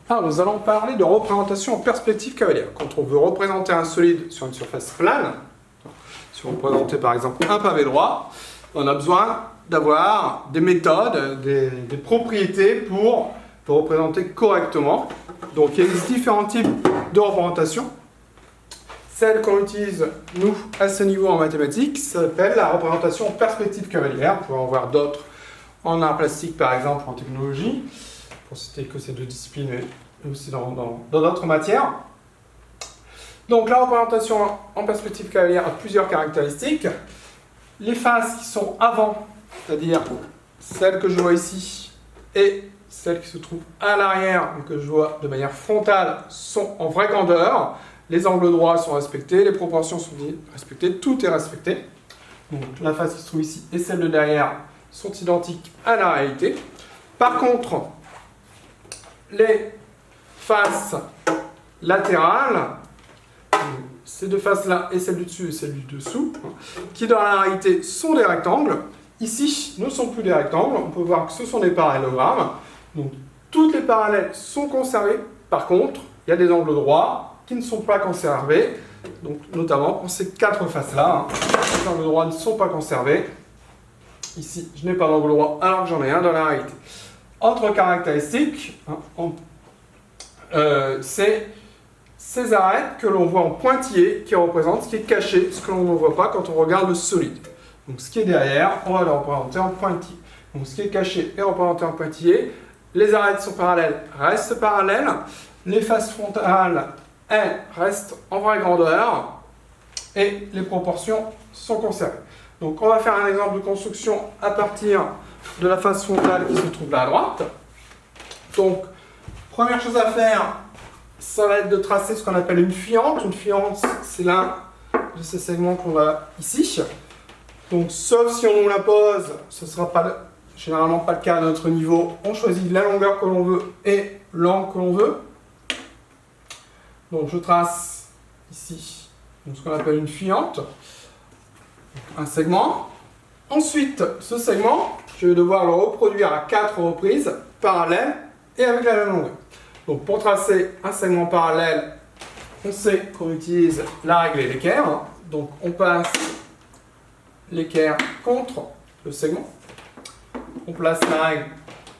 Alors, nous allons parler de représentation en perspective cavalière. Quand on veut représenter un solide sur une surface plane, si on veut représenter par exemple un pavé droit, on a besoin d'avoir des méthodes, des propriétés pour représenter correctement. Donc il existe différents types de représentation. Celle qu'on utilise, nous, à ce niveau en mathématiques, s'appelle la représentation en perspective cavalière. On peut en voir d'autres en art plastique, par exemple, en technologie, pour citer que ces deux disciplines, mais aussi dans d'autres matières. Donc la représentation en perspective cavalière a plusieurs caractéristiques. Les faces qui sont avant, c'est-à-dire celles que je vois ici, et celles qui se trouvent à l'arrière, mais que je vois de manière frontale, sont en vraie grandeur. Les angles droits sont respectés, les proportions sont respectées, tout est respecté. Donc la face qui se trouve ici et celle de derrière sont identiques à la réalité. Par contre, les faces latérales, ces deux faces-là et celle du dessus et celle du dessous, qui dans la réalité sont des rectangles, ici ne sont plus des rectangles, on peut voir que ce sont des parallélogrammes. Donc toutes les parallèles sont conservées, par contre, il y a des angles droits qui ne sont pas conservés, donc notamment pour ces quatre faces-là, les angles droits ne sont pas conservés. Ici, je n'ai pas d'angle droit alors que j'en ai un dans la réalité. Autre caractéristique, c'est ces arêtes que l'on voit en pointillé qui représentent ce qui est caché, ce que l'on ne voit pas quand on regarde le solide. Donc ce qui est derrière, on va le représenter en pointillé. Donc ce qui est caché est représenté en pointillé. Les arêtes sont parallèles, restent parallèles. Les faces frontales, elles, restent en vraie grandeur. Et les proportions sont conservées. Donc on va faire un exemple de construction à partir de la face frontale qui se trouve là à droite. Donc, première chose à faire, ça va être de tracer ce qu'on appelle une fiente. Une fiente, c'est l'un de ces segments qu'on a ici. Donc, sauf si on nous la pose, ce ne sera pas, généralement pas le cas à notre niveau. On choisit la longueur que l'on veut et l'angle que l'on veut. Donc, je trace ici ce qu'on appelle une fiente, un segment. Ensuite, ce segment, je vais devoir le reproduire à 4 reprises, parallèles et avec la même longueur. Donc, pour tracer un segment parallèle, on sait qu'on utilise la règle et l'équerre. Donc, on passe l'équerre contre le segment. On place la règle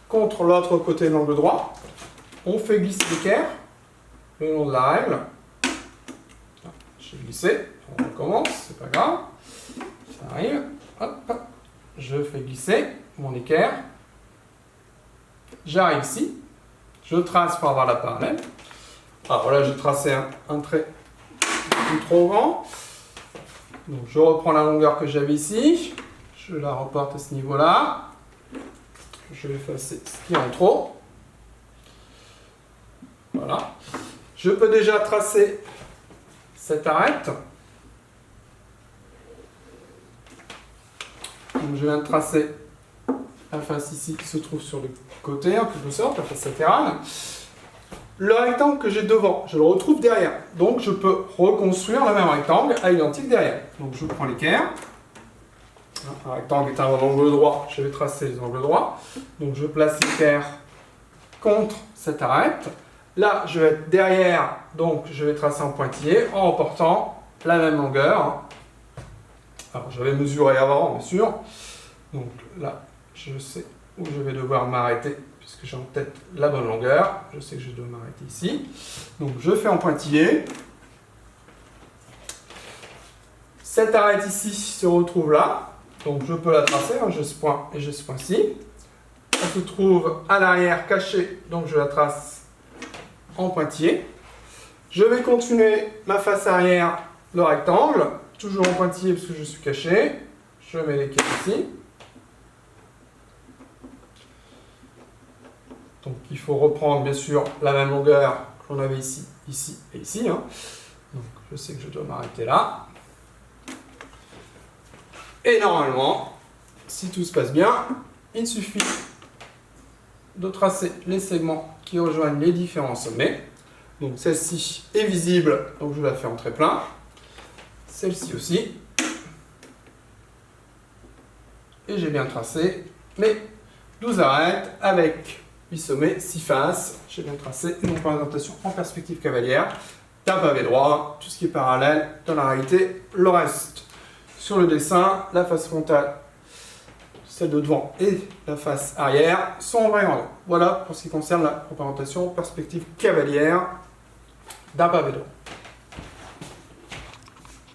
contre l'autre côté de l'angle droit. On fait glisser l'équerre le long de la règle. J'ai glissé, on recommence, c'est pas grave. Ça arrive, hop, je fais glisser mon équerre. J'arrive ici, je trace pour avoir la parallèle. Alors là, j'ai tracé un trait trop grand. Donc je reprends la longueur que j'avais ici, je la reporte à ce niveau-là. Je vais effacer ce qui est en trop. Voilà. Je peux déjà tracer cette arête. Donc je viens de tracer la face ici qui se trouve sur le côté, en quelque sorte, la face latérale. Le rectangle que j'ai devant, je le retrouve derrière. Donc je peux reconstruire le même rectangle à l'identique derrière. Donc je prends l'équerre. Un rectangle est un angle droit, je vais tracer les angles droits. Donc je place l'équerre contre cette arête. Là, je vais être derrière, donc je vais tracer en pointillé en reportant la même longueur. Alors, j'avais mesuré avant, bien sûr. Donc là, je sais où je vais devoir m'arrêter, puisque j'ai en tête la bonne longueur. Je sais que je dois m'arrêter ici. Donc, je fais en pointillé. Cette arête ici se retrouve là. Donc, je peux la tracer. J'ai ce point et j'ai ce point-ci. Elle se trouve à l'arrière, cachée. Donc, je la trace en pointillé. Je vais continuer ma face arrière, le rectangle, toujours en pointillé parce que je suis caché. Je mets l'équerre ici. Donc il faut reprendre bien sûr la même longueur qu'on avait ici, ici et ici. Donc je sais que je dois m'arrêter là. Et normalement, si tout se passe bien, il suffit de tracer les segments qui rejoignent les différents sommets. Donc celle-ci est visible, donc je la fais en très plein. Celle-ci aussi. Et j'ai bien tracé mes 12 arêtes avec 8 sommets, 6 faces. J'ai bien tracé une représentation en perspective cavalière d'un pavé droit, tout ce qui est parallèle dans la réalité, le reste. Sur le dessin, la face frontale, celle de devant et la face arrière sont en vrai grandeur. Voilà pour ce qui concerne la représentation perspective cavalière d'un pavé droit.